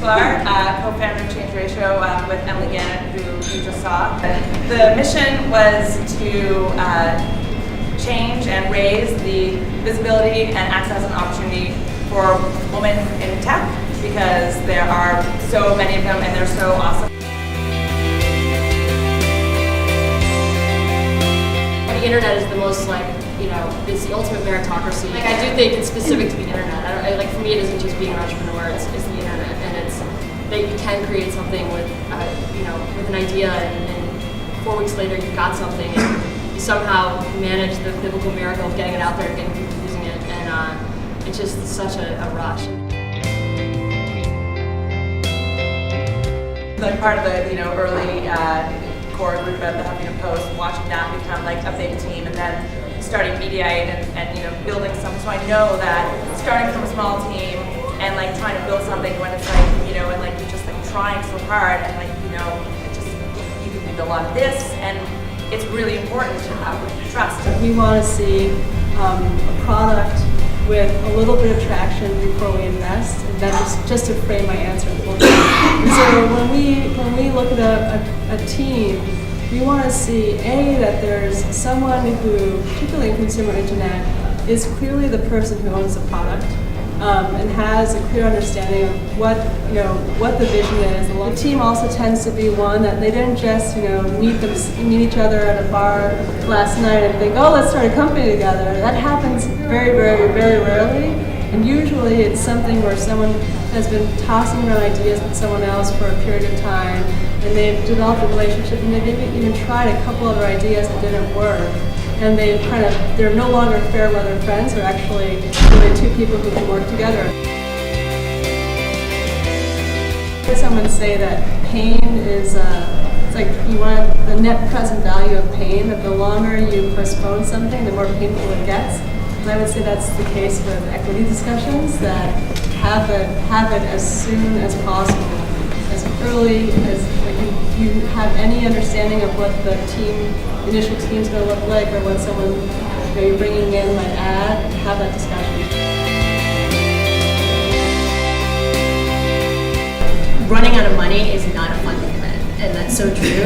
Sklar, co-founder of Change Ratio with Emily Gannon, who you just saw. The mission was to change and raise the visibility and access and opportunity for women in tech, because there are so many of them and they're so awesome. The internet is the most it's the ultimate meritocracy. I do think it's specific to the internet. For me, it isn't just being an entrepreneur. It's the internet, and it's that you can create something with with an idea, and 4 weeks later you've got something, and you somehow manage the biblical miracle of getting it out there and getting people using it, and it's just such a rush. Like part of the early core group at the Huffington Post, watching that become a big team, and then starting Mediaite and building something. So I know that starting from a small team and trying to build something when it's and you're just trying so hard, and it just you can do a lot of this, and it's really important to have trust. We want to see a product with a little bit of traction before we invest, and that's just to frame my answer. And so when we look at a team, we want to see that there's someone who, particularly in consumer internet, is clearly the person who owns the product and has a clear understanding of what the vision is. The team also tends to be one that they didn't just meet each other at a bar last night and think, oh, let's start a company together. That happens very, very, very rarely, and usually it's something where someone has been tossing around ideas with someone else for a period of time, and they've developed a relationship, and they've even tried a couple other ideas that didn't work, and they're no longer fair weather friends. They're actually really two people who can work together. I heard someone say that pain is you want the net present value of pain, that the longer you postpone something, the more painful it gets. And I would say that's the case with equity discussions, that have it as soon as possible, as early as you have any understanding of what the initial team's going to look like, or what someone you're bringing in might add. Have that discussion. Running out of money is not a fun commitment, and that's so true.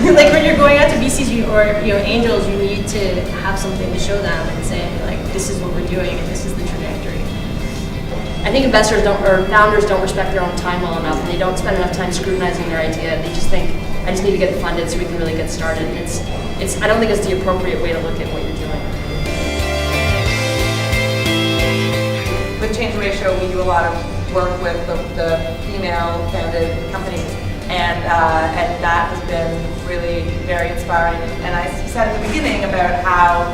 When you're going out to VCs or angels, you need to have something to show them and say this is what we're doing and this is the trajectory. I think investors or founders don't respect their own time well enough, and they don't spend enough time scrutinizing their idea. They just think, I just need to get it funded so we can really get started. I don't think it's the appropriate way to look at what you're doing. With Change Ratio, we do a lot of work with the female-founded companies, and that has been really very inspiring. And I said at the beginning about how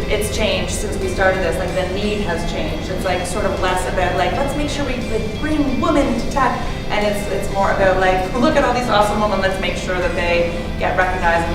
it's changed since we started this. The need has changed. It's sort of less about let's make sure we bring women to tech, and it's more about look at all these awesome women. Let's make sure that they get recognized.